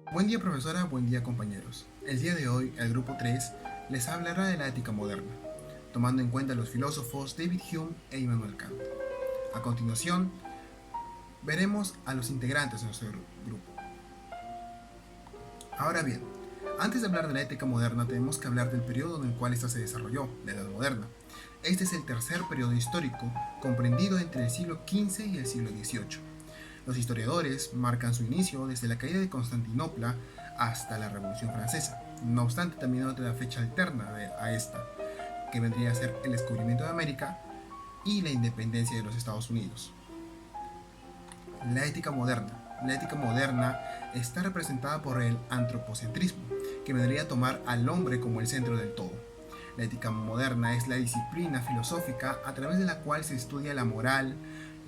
Buen día profesora, buen día compañeros. El día de hoy el grupo 3 les hablará de la ética moderna, tomando en cuenta los filósofos David Hume e Immanuel Kant. A continuación, veremos a los integrantes de nuestro grupo. Ahora bien, antes de hablar de la ética moderna tenemos que hablar del periodo en el cual esta se desarrolló, la Edad Moderna. Este es el tercer periodo histórico comprendido entre el siglo XV y el siglo XVIII. Los historiadores marcan su inicio desde la caída de Constantinopla hasta la Revolución Francesa. No obstante, también hay otra fecha alterna a esta, que vendría a ser el descubrimiento de América y la independencia de los Estados Unidos. La ética moderna. La ética moderna está representada por el antropocentrismo, que vendría a tomar al hombre como el centro del todo. La ética moderna es la disciplina filosófica a través de la cual se estudia la moral,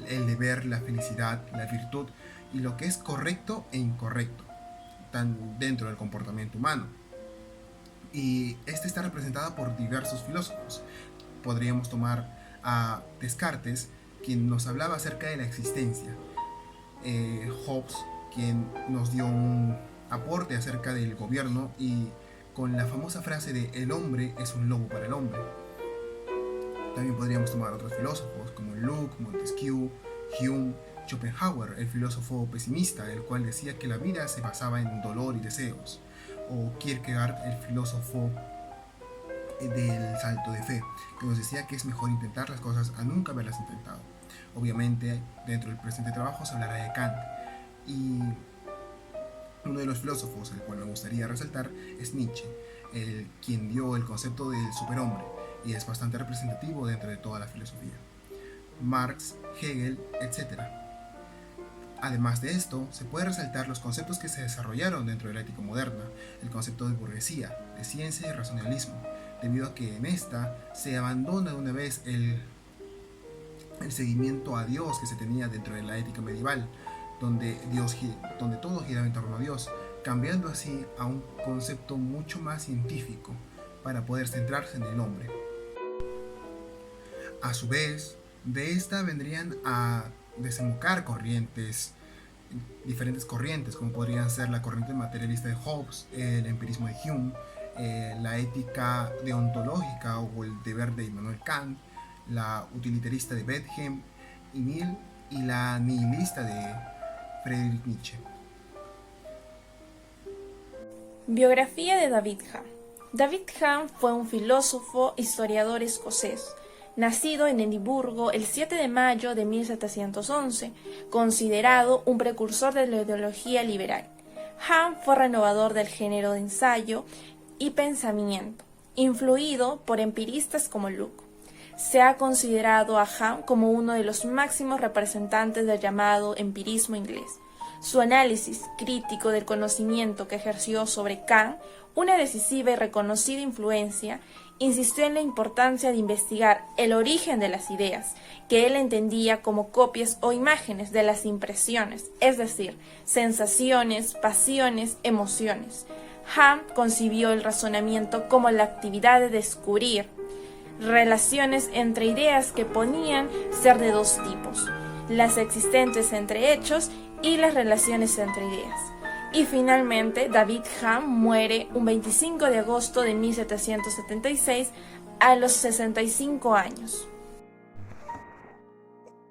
el deber, la felicidad, la virtud y lo que es correcto e incorrecto dentro del comportamiento humano. Y esta está representada por diversos filósofos. Podríamos tomar a Descartes, quien nos hablaba acerca de la existencia. Hobbes, quien nos dio un aporte acerca del gobierno y con la famosa frase de el hombre es un lobo para el hombre. También podríamos tomar otros filósofos como Locke, Montesquieu, Hume, Schopenhauer, el filósofo pesimista, el cual decía que la vida se basaba en dolor y deseos, o Kierkegaard, el filósofo del salto de fe, que nos decía que es mejor intentar las cosas a nunca haberlas intentado. Obviamente, dentro del presente trabajo se hablará de Kant, y uno de los filósofos al cual me gustaría resaltar es Nietzsche, quien dio el concepto del superhombre, y es bastante representativo dentro de toda la filosofía. Marx, Hegel, etc. Además de esto, se puede resaltar los conceptos que se desarrollaron dentro de la ética moderna, el concepto de burguesía, de ciencia y racionalismo, debido a que en esta se abandona de una vez el seguimiento a Dios que se tenía dentro de la ética medieval, donde todo giraba en torno a Dios, cambiando así a un concepto mucho más científico para poder centrarse en el hombre. A su vez, de esta vendrían a desembocar diferentes corrientes, como podrían ser la corriente materialista de Hobbes, el empirismo de Hume, la ética deontológica o el deber de Immanuel Kant, la utilitarista de Bentham y Mill y la nihilista de Friedrich Nietzsche. Biografía de David Hume. David Hume fue un filósofo, historiador escocés, nacido en Edimburgo el 7 de mayo de 1711, considerado un precursor de la ideología liberal. Hume fue renovador del género de ensayo y pensamiento, influido por empiristas como Locke. Se ha considerado a Hume como uno de los máximos representantes del llamado empirismo inglés. Su análisis crítico del conocimiento que ejerció sobre Kant, una decisiva y reconocida influencia, insistió en la importancia de investigar el origen de las ideas, que él entendía como copias o imágenes de las impresiones, es decir, sensaciones, pasiones, emociones. Hume concibió el razonamiento como la actividad de descubrir relaciones entre ideas que podían ser de dos tipos: las existentes entre hechos y las relaciones entre ideas. Y finalmente, David Hume muere un 25 de agosto de 1776 a los 65 años.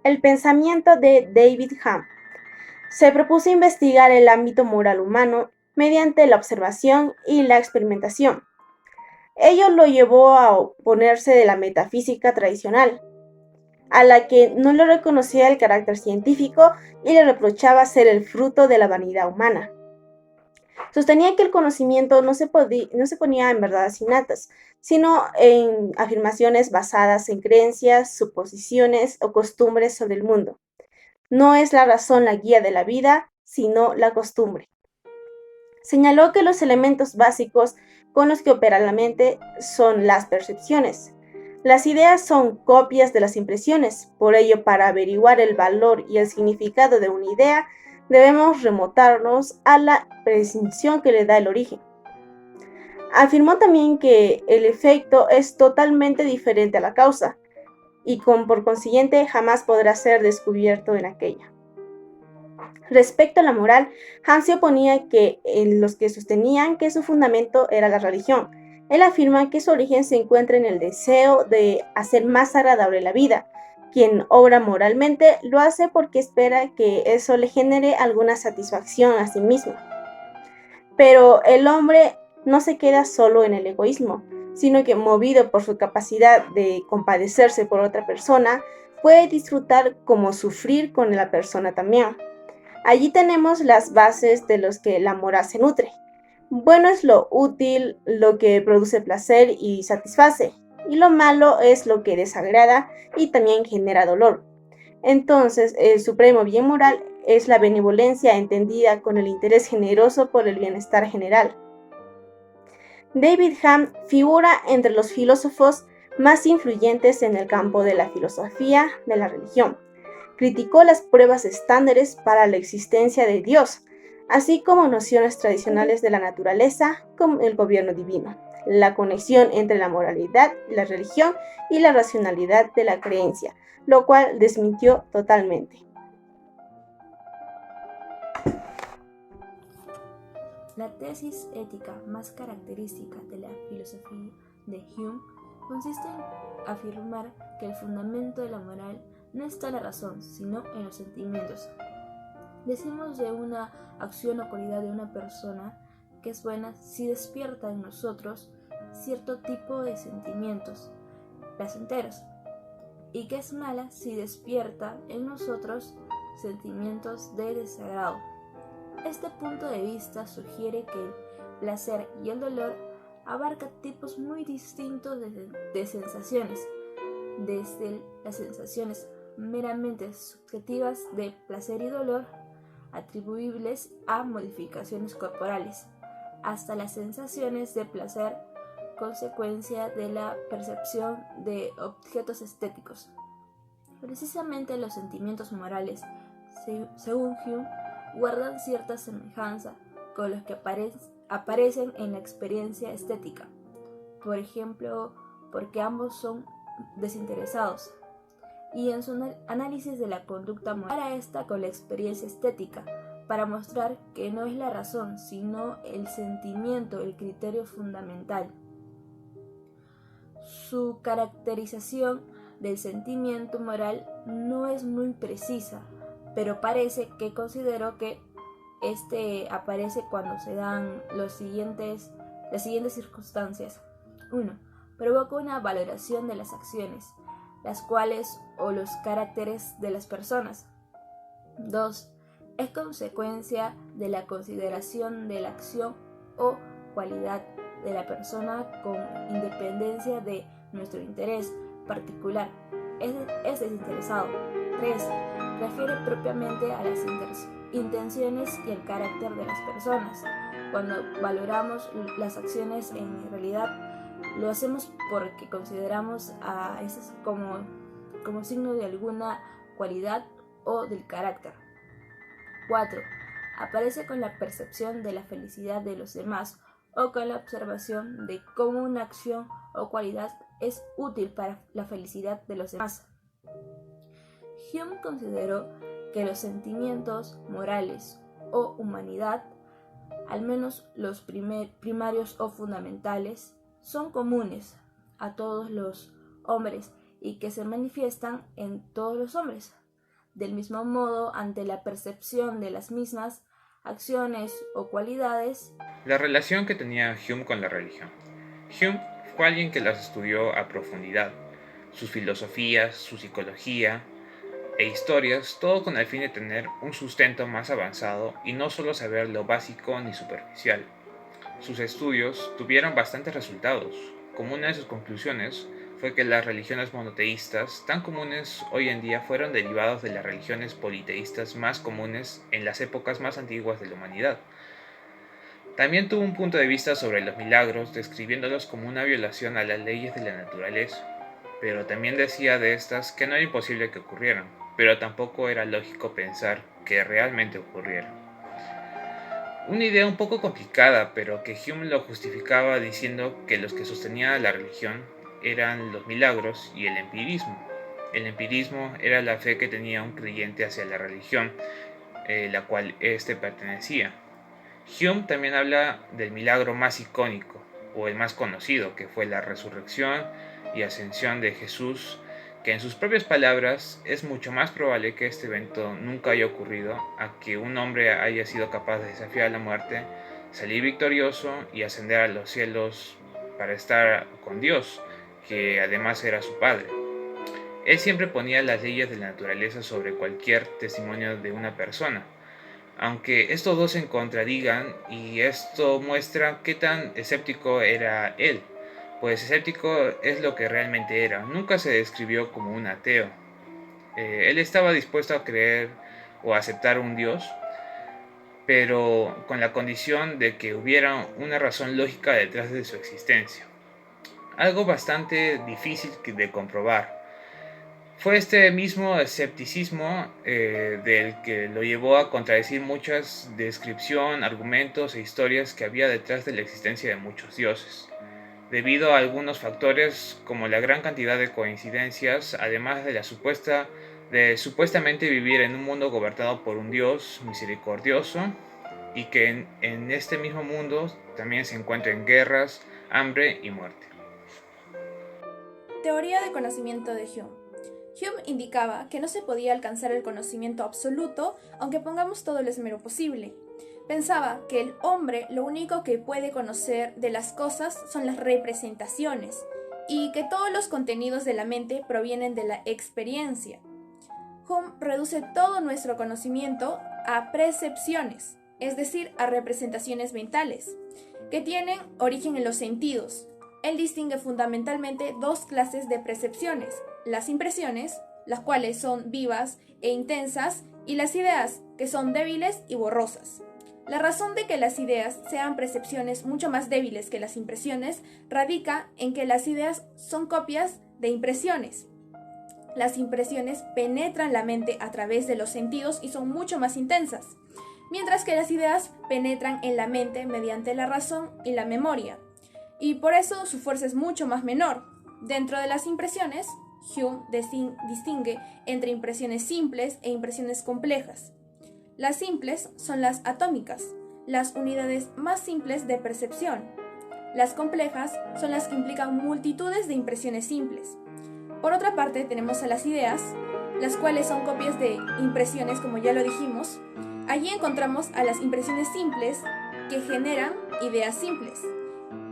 El pensamiento de David Hume. Se propuso investigar el ámbito moral humano mediante la observación y la experimentación. Ello lo llevó a oponerse de la metafísica tradicional, a la que no le reconocía el carácter científico y le reprochaba ser el fruto de la vanidad humana. Sostenía que el conocimiento no se ponía en verdades innatas, sino en afirmaciones basadas en creencias, suposiciones o costumbres sobre el mundo. No es la razón la guía de la vida, sino la costumbre. Señaló que los elementos básicos con los que opera la mente son las percepciones. Las ideas son copias de las impresiones, por ello, para averiguar el valor y el significado de una idea, debemos remontarnos a la presunción que le da el origen. Afirmó también que el efecto es totalmente diferente a la causa y por consiguiente jamás podrá ser descubierto en aquella. Respecto a la moral, Hume se oponía en los que sostenían que su fundamento era la religión. Él afirma que su origen se encuentra en el deseo de hacer más agradable la vida. Quien obra moralmente lo hace porque espera que eso le genere alguna satisfacción a sí mismo. Pero el hombre no se queda solo en el egoísmo, sino que movido por su capacidad de compadecerse por otra persona, puede disfrutar como sufrir con la persona también. Allí tenemos las bases de los que la moral se nutre. Bueno es lo útil, lo que produce placer y satisface, y lo malo es lo que desagrada y también genera dolor. Entonces, el supremo bien moral es la benevolencia entendida con el interés generoso por el bienestar general. David Hume figura entre los filósofos más influyentes en el campo de la filosofía de la religión. Criticó las pruebas estándares para la existencia de Dios, así como nociones tradicionales de la naturaleza como el gobierno divino, la conexión entre la moralidad, la religión y la racionalidad de la creencia, lo cual desmintió totalmente. La tesis ética más característica de la filosofía de Hume consiste en afirmar que el fundamento de la moral no está en la razón, sino en los sentimientos. Decimos de una acción o cualidad de una persona que es buena si despierta en nosotros cierto tipo de sentimientos placenteros, y que es mala si despierta en nosotros sentimientos de desagrado. Este punto de vista sugiere que el placer y el dolor abarcan tipos muy distintos de sensaciones, desde las sensaciones meramente subjetivas de placer y dolor, atribuibles a modificaciones corporales, hasta las sensaciones de placer consecuencia de la percepción de objetos estéticos. Precisamente los sentimientos morales, según Hume, guardan cierta semejanza con los que aparecen en la experiencia estética, por ejemplo, porque ambos son desinteresados, y en su análisis de la conducta moral compara esta con la experiencia estética, para mostrar que no es la razón, sino el sentimiento el criterio fundamental. Su caracterización del sentimiento moral no es muy precisa, pero parece que consideró que este aparece cuando se dan las siguientes circunstancias. 1. Provoca una valoración de las acciones, las cuales o los caracteres de las personas. 2. Es consecuencia de la consideración de la acción o cualidad de la persona con independencia de nuestro interés particular. Es desinteresado. 3. Refiere propiamente a las intenciones y el carácter de las personas. Cuando valoramos las acciones, en realidad lo hacemos porque consideramos a esas como signo de alguna cualidad o del carácter. 4. Aparece con la percepción de la felicidad de los demás o con la observación de cómo una acción o cualidad es útil para la felicidad de los demás. Hume consideró que los sentimientos morales o humanidad, al menos los primarios o fundamentales, son comunes a todos los hombres y que se manifiestan en todos los hombres. Del mismo modo, ante la percepción de las mismas acciones o cualidades. La relación que tenía Hume con la religión. Hume fue alguien que las estudió a profundidad, sus filosofías, su psicología e historias, todo con el fin de tener un sustento más avanzado y no solo saber lo básico ni superficial. Sus estudios tuvieron bastantes resultados. Como una de sus conclusiones fue que las religiones monoteístas tan comunes hoy en día fueron derivados de las religiones politeístas más comunes en las épocas más antiguas de la humanidad. También tuvo un punto de vista sobre los milagros, describiéndolos como una violación a las leyes de la naturaleza, pero también decía de estas que no era imposible que ocurrieran, pero tampoco era lógico pensar que realmente ocurrieran. Una idea un poco complicada, pero que Hume lo justificaba diciendo que los que sostenían la religión eran los milagros y el empirismo. El empirismo era la fe que tenía un creyente hacia la religión, la cual éste pertenecía. Hume también habla del milagro más icónico, o el más conocido, que fue la resurrección y ascensión de Jesús, que en sus propias palabras es mucho más probable que este evento nunca haya ocurrido a que un hombre haya sido capaz de desafiar a la muerte, salir victorioso y ascender a los cielos para estar con Dios, que además era su Padre. Él siempre ponía las leyes de la naturaleza sobre cualquier testimonio de una persona, aunque estos dos se contradigan, y esto muestra qué tan escéptico era él, pues escéptico es lo que realmente era. Nunca se describió como un ateo. Él estaba dispuesto a creer o aceptar un Dios, pero con la condición de que hubiera una razón lógica detrás de su existencia. Algo bastante difícil de comprobar. Fue este mismo escepticismo del que lo llevó a contradecir muchas descripciones, argumentos e historias que había detrás de la existencia de muchos dioses, debido a algunos factores como la gran cantidad de coincidencias, además de supuestamente vivir en un mundo gobernado por un Dios misericordioso, y que en este mismo mundo también se encuentran guerras, hambre y muerte. Teoría de conocimiento de Hume. Hume indicaba que no se podía alcanzar el conocimiento absoluto aunque pongamos todo el esmero posible. Pensaba que el hombre lo único que puede conocer de las cosas son las representaciones y que todos los contenidos de la mente provienen de la experiencia. Hume reduce todo nuestro conocimiento a percepciones, es decir, a representaciones mentales, que tienen origen en los sentidos. Él distingue fundamentalmente dos clases de percepciones: las impresiones, las cuales son vivas e intensas, y las ideas, que son débiles y borrosas. La razón de que las ideas sean percepciones mucho más débiles que las impresiones radica en que las ideas son copias de impresiones. Las impresiones penetran la mente a través de los sentidos y son mucho más intensas, mientras que las ideas penetran en la mente mediante la razón y la memoria, y por eso su fuerza es mucho más menor. Dentro de las impresiones, Hume distingue entre impresiones simples e impresiones complejas. Las simples son las atómicas, las unidades más simples de percepción. Las complejas son las que implican multitudes de impresiones simples. Por otra parte, tenemos a las ideas, las cuales son copias de impresiones, como ya lo dijimos. Allí encontramos a las impresiones simples que generan ideas simples.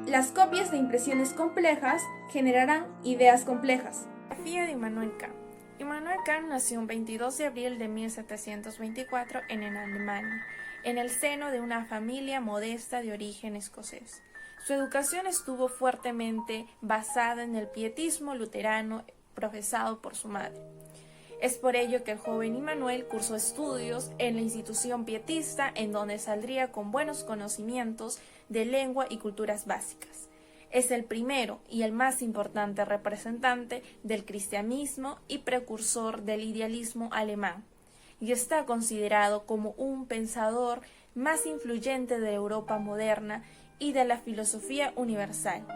Las copias de impresiones complejas generarán ideas complejas. Biografía de Immanuel Kant. Immanuel Kant nació el 22 de abril de 1724 en Alemania, en el seno de una familia modesta de origen escocés. Su educación estuvo fuertemente basada en el pietismo luterano profesado por su madre. Es por ello que el joven Immanuel cursó estudios en la institución pietista, en donde saldría con buenos conocimientos de lengua y culturas básicas. Es el primero y el más importante representante del cristianismo y precursor del idealismo alemán, y está considerado como un pensador más influyente de Europa moderna y de la filosofía universal.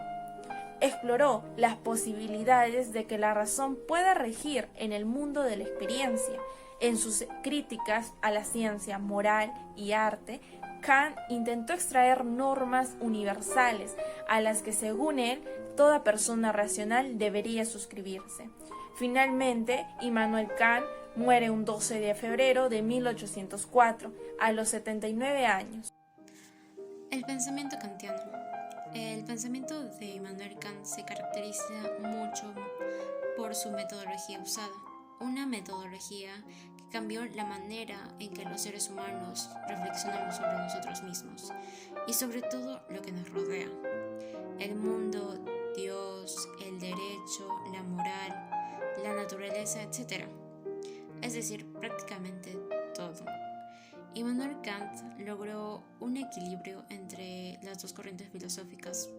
Exploró las posibilidades de que la razón pueda regir en el mundo de la experiencia. En sus críticas a la ciencia, moral y arte, Kant intentó extraer normas universales a las que, según él, toda persona racional debería suscribirse. Finalmente, Immanuel Kant muere un 12 de febrero de 1804, a los 79 años. El pensamiento kantiano. El pensamiento de Immanuel Kant se caracteriza mucho por su metodología usada, una metodología que cambió la manera en que los seres humanos reflexionamos sobre nosotros mismos y sobre todo lo que nos rodea: el mundo, Dios, el derecho, la moral, la naturaleza, etc. Es decir, prácticamente todo. Immanuel Kant logró un equilibrio entre las dos corrientes filosóficas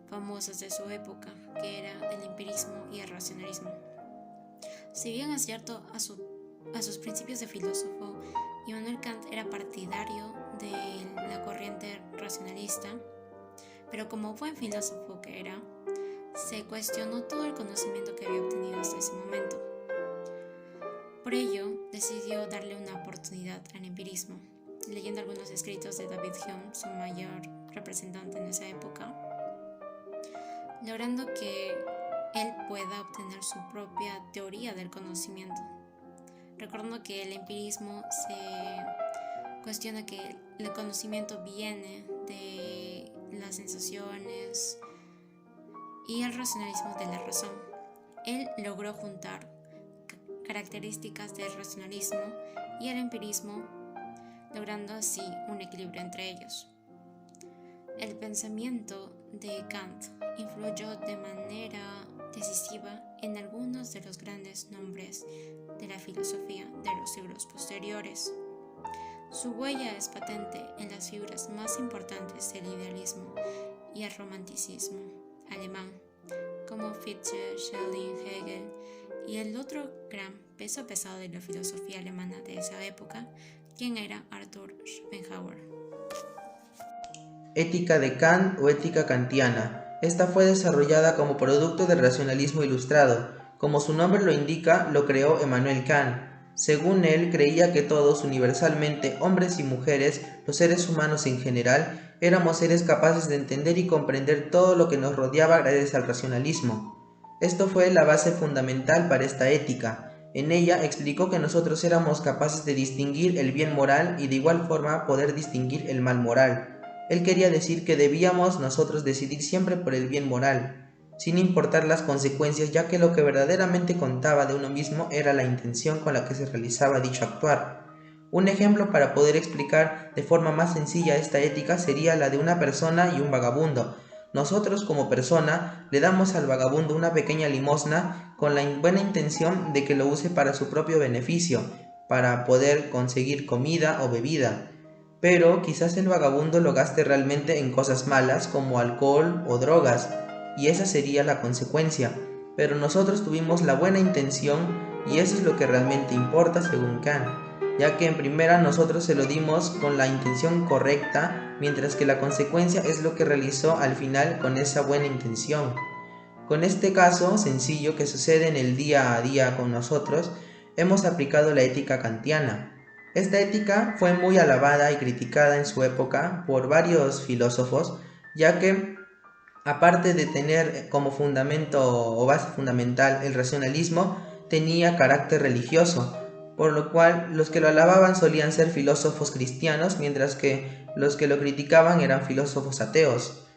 famosas de su época, que era el empirismo y el racionalismo. Si bien es cierto, a sus principios de filósofo, Immanuel Kant era partidario de la corriente racionalista, pero como buen filósofo que era, se cuestionó todo el conocimiento que había obtenido hasta ese momento. Por ello, decidió darle una oportunidad al empirismo, leyendo algunos escritos de David Hume, su mayor representante en esa época, logrando que él pueda obtener su propia teoría del conocimiento. Recordando que el empirismo se cuestiona que el conocimiento viene de las sensaciones y el racionalismo de la razón. Él logró juntar características del racionalismo y el empirismo, logrando así un equilibrio entre ellos. El pensamiento de Kant influyó de manera decisiva en algunos de los grandes nombres de la filosofía de los siglos posteriores. Su huella es patente en las figuras más importantes del idealismo y el romanticismo alemán, como Fichte, Schelling, Hegel, y el otro gran peso pesado de la filosofía alemana de esa época, quien era Arthur Schopenhauer. Ética de Kant o ética kantiana. Esta fue desarrollada como producto del racionalismo ilustrado. Como su nombre lo indica, lo creó Immanuel Kant. Según él, creía que todos, universalmente, hombres y mujeres, los seres humanos en general, éramos seres capaces de entender y comprender todo lo que nos rodeaba gracias al racionalismo. Esto fue la base fundamental para esta ética. En ella explicó que nosotros éramos capaces de distinguir el bien moral y de igual forma poder distinguir el mal moral. Él quería decir que debíamos nosotros decidir siempre por el bien moral, sin importar las consecuencias, ya que lo que verdaderamente contaba de uno mismo era la intención con la que se realizaba dicho actuar. Un ejemplo para poder explicar de forma más sencilla esta ética sería la de una persona y un vagabundo. Nosotros como persona le damos al vagabundo una pequeña limosna con la buena intención de que lo use para su propio beneficio, para poder conseguir comida o bebida. Pero quizás el vagabundo lo gaste realmente en cosas malas como alcohol o drogas, y esa sería la consecuencia. Pero nosotros tuvimos la buena intención y eso es lo que realmente importa según Kant, ya que en primera nosotros se lo dimos con la intención correcta, mientras que la consecuencia es lo que realizó al final con esa buena intención. Con este caso sencillo que sucede en el día a día con nosotros, hemos aplicado la ética kantiana. Esta ética fue muy alabada y criticada en su época por varios filósofos, ya que aparte de tener como fundamento o base fundamental el racionalismo, tenía carácter religioso, por lo cual los que lo alababan solían ser filósofos cristianos, mientras que los que lo criticaban eran filósofos ateos.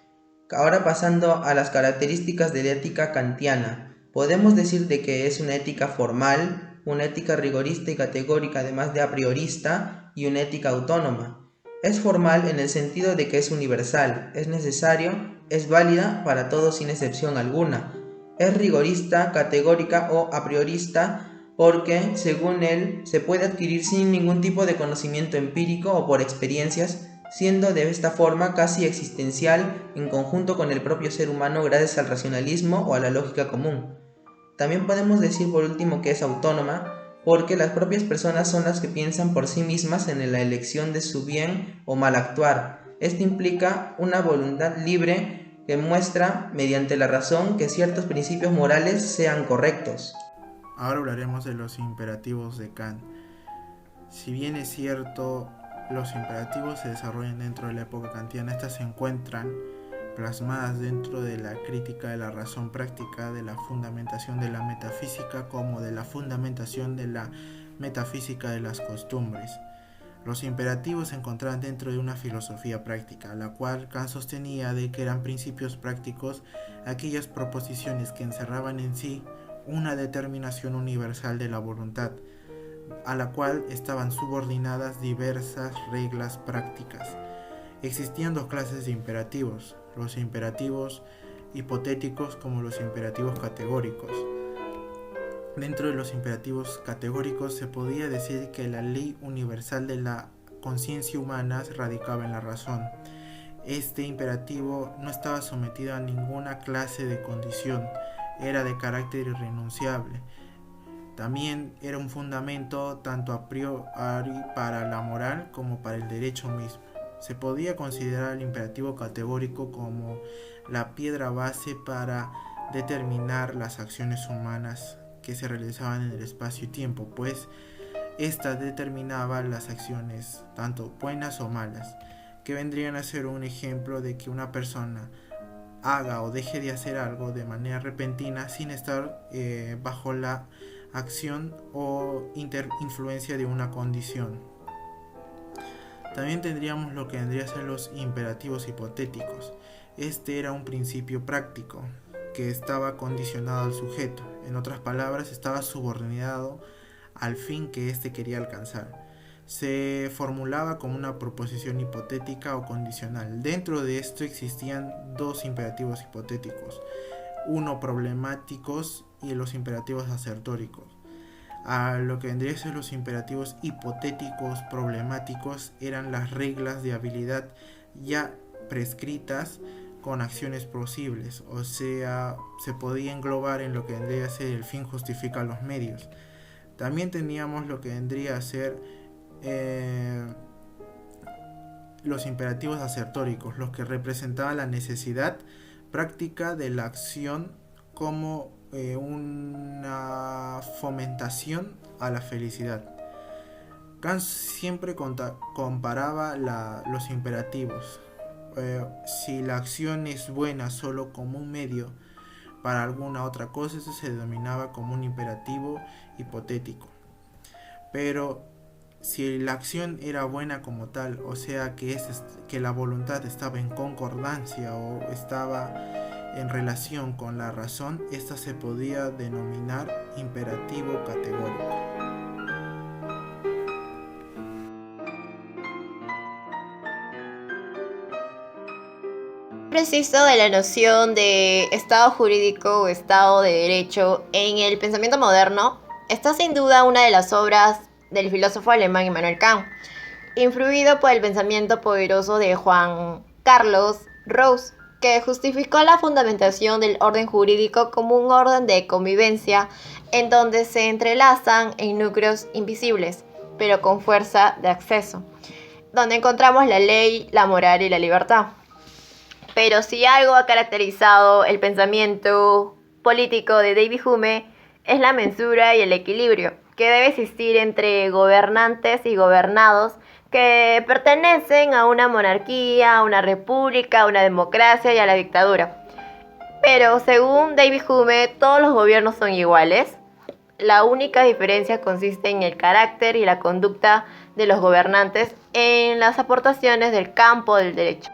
Ahora pasando a las características de la ética kantiana, podemos decir de que es una ética formal, una ética rigorista y categórica además de a priorista y una ética autónoma. Es formal en el sentido de que es universal, es necesario, es válida para todos sin excepción alguna. Es rigorista, categórica o a priorista porque, según él, se puede adquirir sin ningún tipo de conocimiento empírico o por experiencias, siendo de esta forma casi existencial en conjunto con el propio ser humano gracias al racionalismo o a la lógica común. También podemos decir por último que es autónoma, porque las propias personas son las que piensan por sí mismas en la elección de su bien o mal actuar. Esto implica una voluntad libre que muestra, mediante la razón, que ciertos principios morales sean correctos. Ahora hablaremos de los imperativos de Kant. Si bien es cierto, los imperativos se desarrollan dentro de la época kantiana, estas se encuentran plasmadas dentro de la crítica de la razón práctica, de la fundamentación de la metafísica, como de la fundamentación de la metafísica de las costumbres. Los imperativos se encontraban dentro de una filosofía práctica, la cual Kant sostenía de que eran principios prácticos aquellas proposiciones que encerraban en sí una determinación universal de la voluntad, a la cual estaban subordinadas diversas reglas prácticas. Existían dos clases de imperativos, los imperativos hipotéticos como los imperativos categóricos. Dentro de los imperativos categóricos se podía decir que la ley universal de la conciencia humana radicaba en la razón. Este imperativo no estaba sometido a ninguna clase de condición, era de carácter irrenunciable. También era un fundamento tanto a priori para la moral como para el derecho mismo. Se podía considerar el imperativo categórico como la piedra base para determinar las acciones humanas que se realizaban en el espacio y tiempo, pues esta determinaba las acciones, tanto buenas o malas, que vendrían a ser un ejemplo de que una persona haga o deje de hacer algo de manera repentina sin estar bajo la acción o influencia de una condición. También tendríamos lo que vendría a ser los imperativos hipotéticos. Este era un principio práctico que estaba condicionado al sujeto, en otras palabras, estaba subordinado al fin que éste quería alcanzar. Se formulaba como una proposición hipotética o condicional. Dentro de esto existían dos imperativos hipotéticos, uno problemáticos y los imperativos asertóricos. A lo que vendría a ser los imperativos hipotéticos problemáticos eran las reglas de habilidad ya prescritas con acciones posibles, o sea, se podía englobar en lo que vendría a ser el fin justifica los medios. También teníamos lo que vendría a ser los imperativos asertóricos, los que representaban la necesidad práctica de la acción como una fomentación a la felicidad. Kant siempre comparaba los imperativos. Si la acción es buena solo como un medio para alguna otra cosa, eso se denominaba como un imperativo hipotético. Pero si la acción era buena como tal, o sea que la voluntad estaba en concordancia o estaba en relación con la razón, esta se podía denominar imperativo categórico. Preciso de la noción de estado jurídico o estado de derecho en el pensamiento moderno está sin duda una de las obras del filósofo alemán Immanuel Kant, influido por el pensamiento poderoso de Juan Carlos Rawls, que justificó la fundamentación del orden jurídico como un orden de convivencia en donde se entrelazan en núcleos invisibles, pero con fuerza de acceso, donde encontramos la ley, la moral y la libertad. Pero si algo ha caracterizado el pensamiento político de David Hume es la mesura y el equilibrio que debe existir entre gobernantes y gobernados que pertenecen a una monarquía, a una república, a una democracia y a la dictadura. Pero según David Hume, todos los gobiernos son iguales. La única diferencia consiste en el carácter y la conducta de los gobernantes en las aportaciones del campo del derecho.